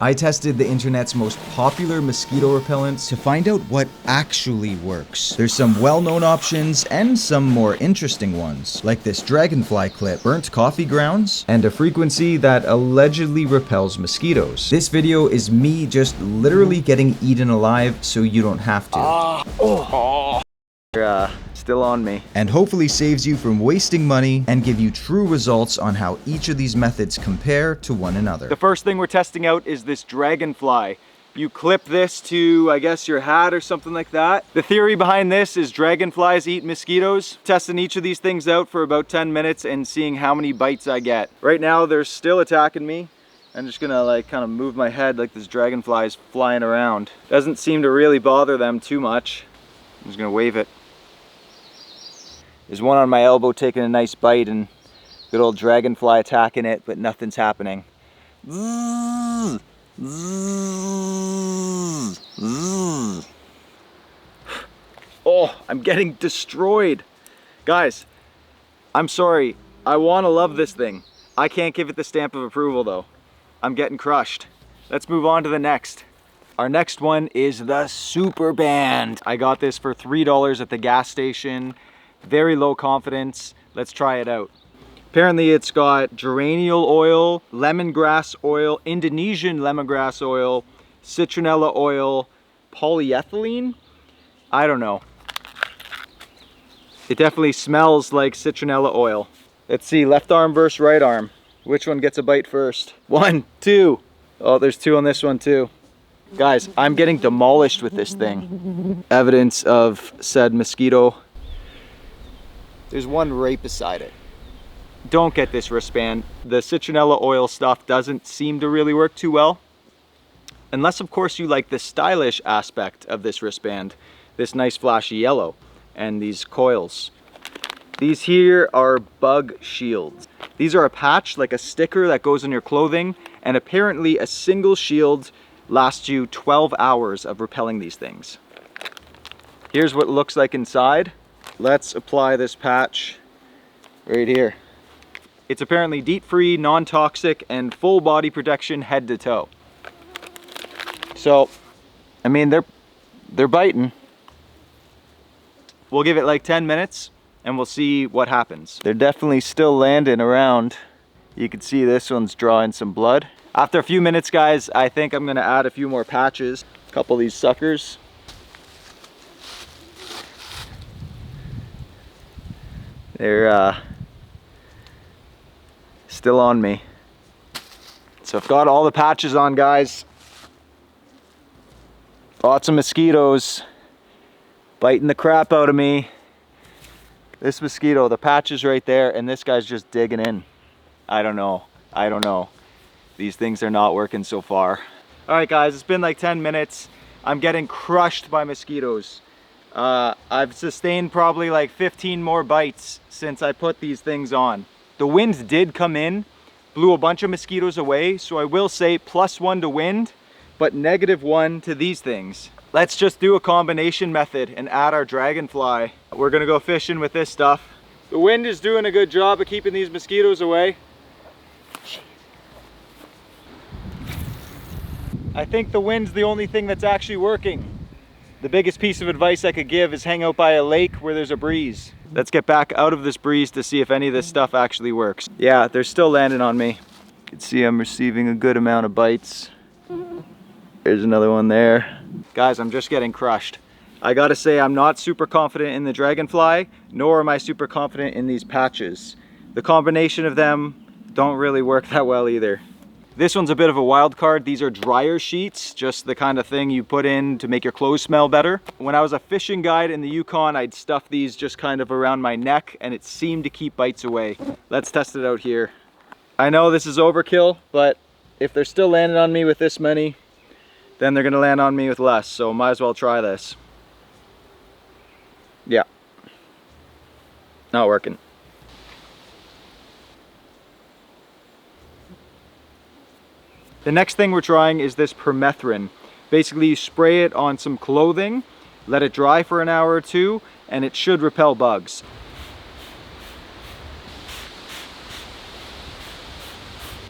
I tested the internet's most popular mosquito repellents to find out what actually works. There's some well-known options and some more interesting ones, like this Dragonfly Clip, burnt coffee grounds, and a frequency that allegedly repels mosquitoes. This video is me just literally getting eaten alive so you don't have to. You're still on me. And hopefully saves you from wasting money and give you true results on how each of these methods compare to one another. The first thing we're testing out is this Dragonfly. You clip this to, I guess, your hat or something like that. The theory behind this is dragonflies eat mosquitoes. Testing each of these things out for about 10 minutes and seeing how many bites I get. Right now, they're still attacking me. I'm just gonna like kind of move my head like this dragonfly is flying around. Doesn't seem to really bother them too much. I'm just gonna wave it. There's one on my elbow taking a nice bite and good old dragonfly attacking it, but nothing's happening. Oh, I'm getting destroyed. Guys, I'm sorry. I want to love this thing. I can't give it the stamp of approval though. I'm getting crushed. Let's move on to the next. Our next one is the Super Band. I got this for $3 at the gas station. Very low confidence. Let's try it out. Apparently it's got geraniol oil, lemongrass oil, Indonesian lemongrass oil, citronella oil, polyethylene. I don't know. It definitely smells like citronella oil. Let's see, left arm versus right arm. Which one gets a bite first? 1, 2. Oh, there's 2 on this one too. Guys, I'm getting demolished with this thing. Evidence of said mosquito. There's one right beside it. Don't get this wristband. The citronella oil stuff doesn't seem to really work too well. Unless of course you like the stylish aspect of this wristband. This nice flashy yellow and these coils. These here are bug shields. These are a patch, like a sticker that goes on your clothing, and apparently a single shield lasts you 12 hours of repelling these things. Here's what it looks like inside. Let's apply this patch right here. It's apparently DEET-free, non-toxic, and full body protection head to toe. So, I mean, they're biting. We'll give it like 10 minutes and we'll see what happens. They're definitely still landing around. You can see this one's drawing some blood. After a few minutes, guys, I think I'm gonna add a few more patches. A couple of these suckers. They're still on me. So I've got all the patches on, guys. Lots of mosquitoes biting the crap out of me. This mosquito, the patch is right there, and this guy's just digging in. I don't know. These things are not working so far. All right, guys, it's been like 10 minutes. I'm getting crushed by mosquitoes. I've sustained probably like 15 more bites since I put these things on. The wind did come in, blew a bunch of mosquitoes away, so I will say +1 to wind, but -1 to these things. Let's just do a combination method and add our dragonfly. We're gonna go fishing with this stuff. The wind is doing a good job of keeping these mosquitoes away. I think the wind's the only thing that's actually working. The biggest piece of advice I could give is hang out by a lake where there's a breeze. Let's get back out of this breeze to see if any of this stuff actually works. Yeah, they're still landing on me. You can see I'm receiving a good amount of bites. There's another one there. Guys, I'm just getting crushed. I gotta say, I'm not super confident in the dragonfly, nor am I super confident in these patches. The combination of them don't really work that well either. This one's a bit of a wild card. These are dryer sheets, just the kind of thing you put in to make your clothes smell better. When I was a fishing guide in the Yukon, I'd stuff these just kind of around my neck and it seemed to keep bites away. Let's test it out here. I know this is overkill, but if they're still landing on me with this many, then they're gonna land on me with less, so might as well try this. Yeah. Not working. The next thing we're trying is this permethrin. Basically, you spray it on some clothing, let it dry for an hour or two, and it should repel bugs.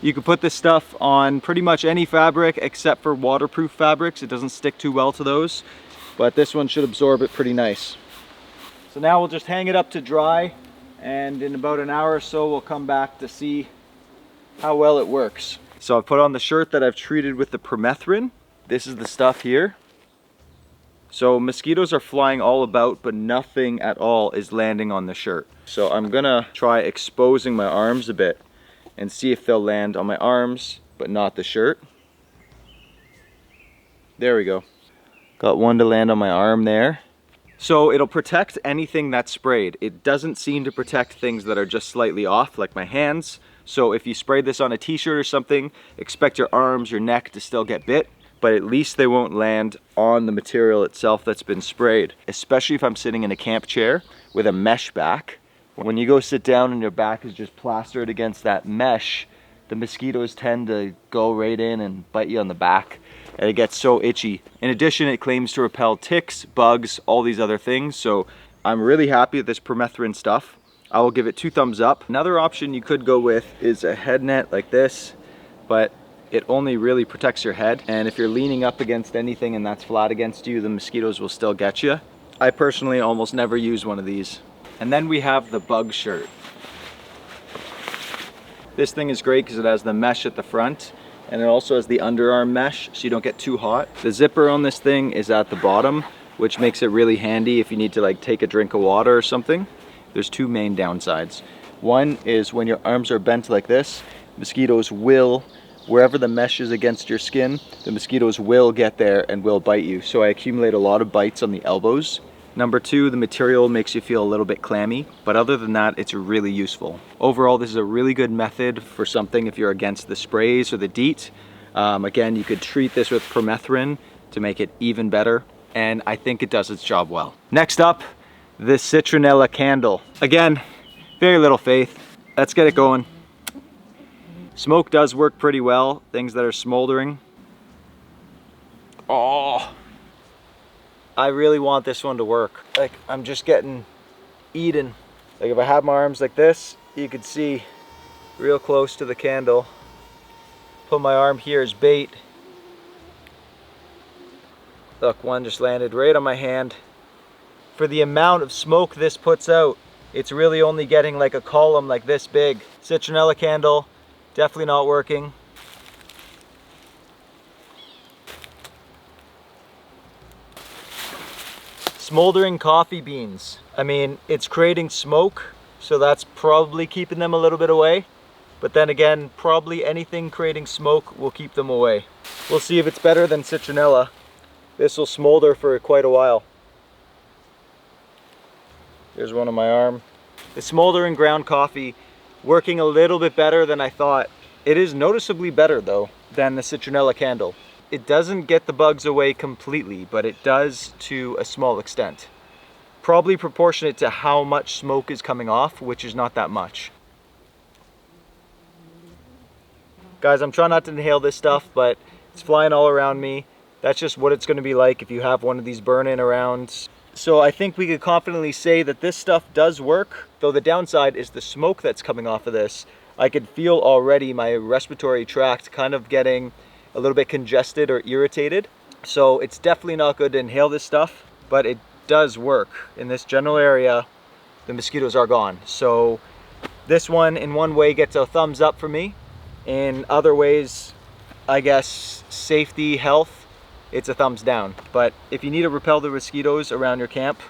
You can put this stuff on pretty much any fabric except for waterproof fabrics. It doesn't stick too well to those, but this one should absorb it pretty nice. So now we'll just hang it up to dry, and in about an hour or so we'll come back to see how well it works. So I've put on the shirt that I've treated with the permethrin. This is the stuff here. So mosquitoes are flying all about, but nothing at all is landing on the shirt. So I'm gonna try exposing my arms a bit and see if they'll land on my arms, but not the shirt. There we go. Got one to land on my arm there. So it'll protect anything that's sprayed. It doesn't seem to protect things that are just slightly off, like my hands. So if you spray this on a t-shirt or something, expect your arms, your neck to still get bit, but at least they won't land on the material itself that's been sprayed. Especially if I'm sitting in a camp chair with a mesh back. When you go sit down and your back is just plastered against that mesh, the mosquitoes tend to go right in and bite you on the back, and it gets so itchy. In addition, it claims to repel ticks, bugs, all these other things, so I'm really happy with this permethrin stuff. I will give it 2 thumbs up. Another option you could go with is a head net like this, but it only really protects your head, and if you're leaning up against anything and that's flat against you, the mosquitoes will still get you. I personally almost never use one of these. And then we have the bug shirt. This thing is great because it has the mesh at the front, and it also has the underarm mesh so you don't get too hot. The zipper on this thing is at the bottom, which makes it really handy if you need to like take a drink of water or something. There's 2 main downsides. One is when your arms are bent like this, mosquitoes will, wherever the mesh is against your skin, the mosquitoes will get there and will bite you. So I accumulate a lot of bites on the elbows. Number 2, the material makes you feel a little bit clammy, but other than that, it's really useful. Overall, this is a really good method for something if you're against the sprays or the DEET. Again, you could treat this with permethrin to make it even better, and I think it does its job well. Next up, the Citronella Candle. Again, very little faith. Let's get it going. Smoke does work pretty well, things that are smoldering. Oh, I really want this one to work. Like, I'm just getting eaten. Like if I have my arms like this, you could see real close to the candle. Put my arm here as bait. Look, one just landed right on my hand. For the amount of smoke this puts out, it's really only getting like a column like this big. Citronella candle, definitely not working. Smouldering coffee beans. I mean, it's creating smoke, so that's probably keeping them a little bit away. But then again, probably anything creating smoke will keep them away. We'll see if it's better than citronella. This will smolder for quite a while. Here's one on my arm. The smoldering ground coffee working a little bit better than I thought. It is noticeably better though than the citronella candle. It doesn't get the bugs away completely, but it does to a small extent. Probably proportionate to how much smoke is coming off, which is not that much. Guys, I'm trying not to inhale this stuff, but it's flying all around me. That's just what it's going to be like if you have one of these burn-in around. So I think we could confidently say that this stuff does work, though the downside is the smoke that's coming off of this. I could feel already my respiratory tract kind of getting a little bit congested or irritated. So it's definitely not good to inhale this stuff, but it does work. In this general area, the mosquitoes are gone. So this one in one way gets a thumbs up for me. In other ways, I guess safety, health, it's a thumbs down. But if you need to repel the mosquitoes around your camp,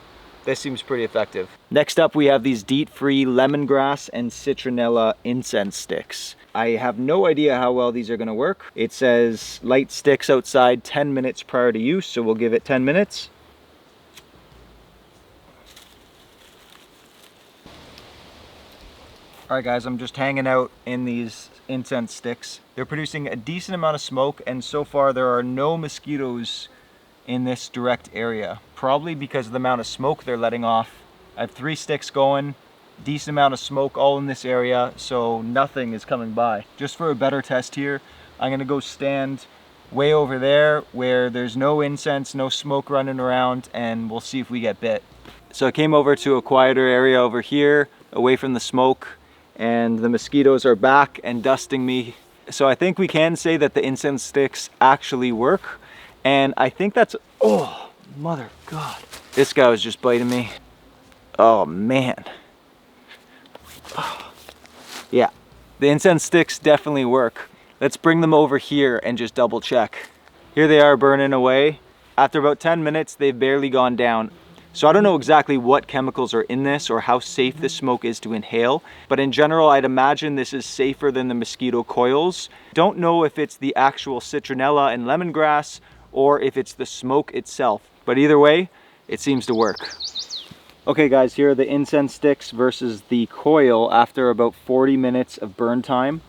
this seems pretty effective. Next up, we have these DEET-free lemongrass and citronella incense sticks. I have no idea how well these are going to work. It says light sticks outside 10 minutes prior to use, so we'll give it 10 minutes. Alright guys, I'm just hanging out in these incense sticks. They're producing a decent amount of smoke, and so far there are no mosquitoes in this direct area. Probably because of the amount of smoke they're letting off. I have 3 sticks going, decent amount of smoke all in this area, so nothing is coming by. Just for a better test here, I'm gonna go stand way over there where there's no incense, no smoke running around, and we'll see if we get bit. So I came over to a quieter area over here, away from the smoke, and the mosquitoes are back and dusting me So I think we can say that the incense sticks actually work. And I think that's, oh, mother God. This guy was just biting me. Oh man. Oh. Yeah, the incense sticks definitely work. Let's bring them over here and just double check. Here they are burning away. After about 10 minutes, they've barely gone down. So I don't know exactly what chemicals are in this or how safe this smoke is to inhale, but in general, I'd imagine this is safer than the mosquito coils. Don't know if it's the actual citronella and lemongrass or if it's the smoke itself, but either way, it seems to work. Okay guys, here are the incense sticks versus the coil after about 40 minutes of burn time.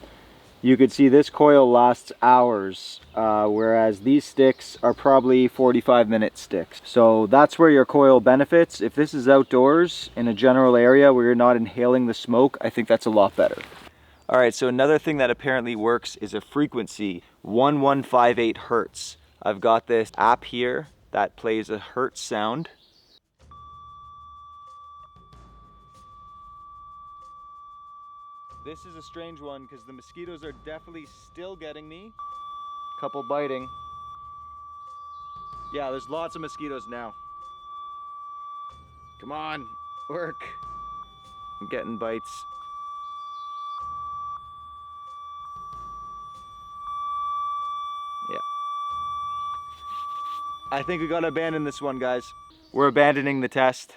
You could see this coil lasts hours, whereas these sticks are probably 45-minute sticks. So that's where your coil benefits. If this is outdoors in a general area where you're not inhaling the smoke, I think that's a lot better. All right, so another thing that apparently works is a frequency, 1158 Hertz. I've got this app here that plays a Hertz sound. This is a strange one because the mosquitoes are definitely still getting me. Couple biting. Yeah, there's lots of mosquitoes now. Come on, work. I'm getting bites. Yeah. I think we gotta abandon this one, guys. We're abandoning the test.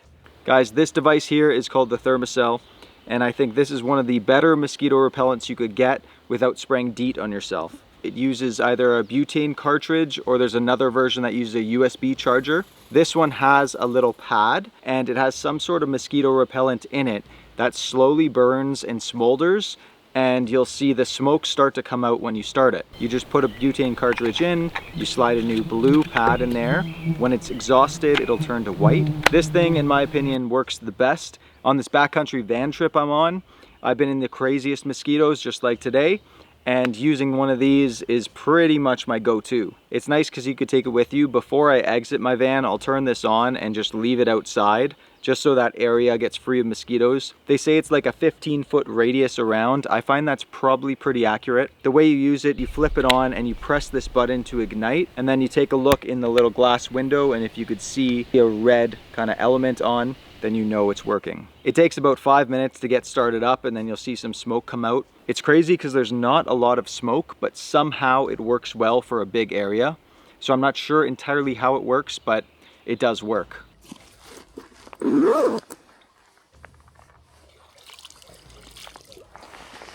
Guys, this device here is called the Thermacell. And I think this is one of the better mosquito repellents you could get without spraying DEET on yourself. It uses either a butane cartridge or there's another version that uses a USB charger. This one has a little pad and it has some sort of mosquito repellent in it that slowly burns and smolders, and you'll see the smoke start to come out when you start it. You just put a butane cartridge in, you slide a new blue pad in there. When it's exhausted, it'll turn to white. This thing, in my opinion, works the best. On this backcountry van trip I'm on, I've been in the craziest mosquitoes just like today, and using one of these is pretty much my go-to. It's nice because you could take it with you. Before I exit my van, I'll turn this on and just leave it outside, just so that area gets free of mosquitoes. They say it's like a 15-foot radius around. I find that's probably pretty accurate. The way you use it, you flip it on and you press this button to ignite, and then you take a look in the little glass window, and if you could see a red kind of element on, then you know it's working. It takes about 5 minutes to get started up, and then you'll see some smoke come out. It's crazy because there's not a lot of smoke, but somehow it works well for a big area. So I'm not sure entirely how it works, but it does work.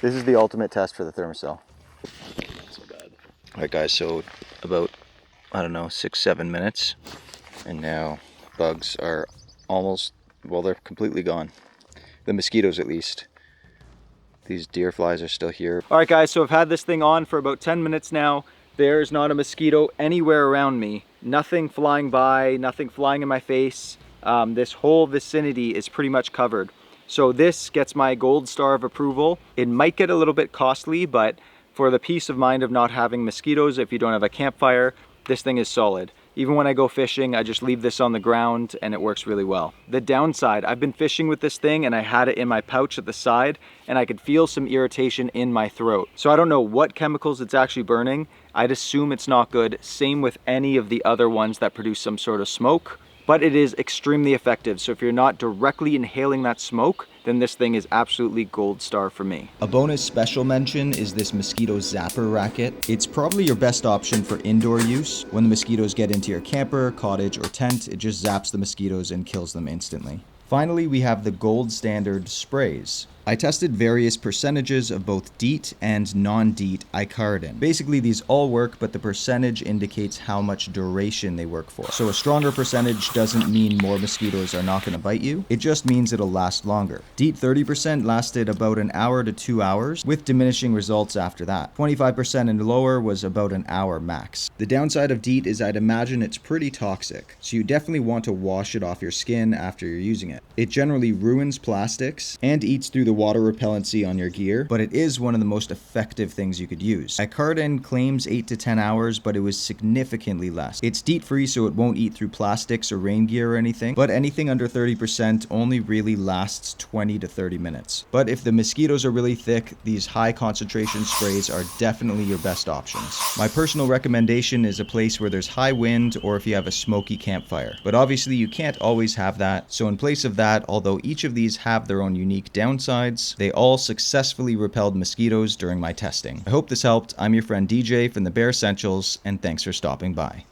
This is the ultimate test for the Thermacell. So bad. All right guys, so about, I don't know, 6-7 minutes, and now bugs are almost, well, they're completely gone. The mosquitoes at least. These deer flies are still here. All right guys, so I've had this thing on for about 10 minutes now. There's not a mosquito anywhere around me. Nothing flying by, nothing flying in my face. This whole vicinity is pretty much covered. So this gets my gold star of approval. It might get a little bit costly, but for the peace of mind of not having mosquitoes, if you don't have a campfire, this thing is solid. Even when I go fishing, I just leave this on the ground and it works really well. The downside, I've been fishing with this thing and I had it in my pouch at the side and I could feel some irritation in my throat. So I don't know what chemicals it's actually burning. I'd assume it's not good. Same with any of the other ones that produce some sort of smoke, but it is extremely effective. So if you're not directly inhaling that smoke, then this thing is absolutely gold star for me. A bonus special mention is this Mosquito Zapper Racket. It's probably your best option for indoor use. When the mosquitoes get into your camper, cottage, or tent, it just zaps the mosquitoes and kills them instantly. Finally, we have the gold standard sprays. I tested various percentages of both DEET and non-DEET Icaridin. Basically, these all work, but the percentage indicates how much duration they work for. So a stronger percentage doesn't mean more mosquitoes are not going to bite you. It just means it'll last longer. DEET 30% lasted about an hour to 2 hours, with diminishing results after that. 25% and lower was about an hour max. The downside of DEET is I'd imagine it's pretty toxic, so you definitely want to wash it off your skin after you're using it. It generally ruins plastics and eats through the water repellency on your gear, but it is one of the most effective things you could use. Icaridin claims 8 to 10 hours, but it was significantly less. It's DEET free, so it won't eat through plastics or rain gear or anything, but anything under 30% only really lasts 20 to 30 minutes. But if the mosquitoes are really thick, these high concentration sprays are definitely your best options. My personal recommendation is a place where there's high wind or if you have a smoky campfire. But obviously you can't always have that, so in place of that, although each of these have their own unique downsides, they all successfully repelled mosquitoes during my testing. I hope this helped. I'm your friend DJ from the Bare Essentials, and thanks for stopping by.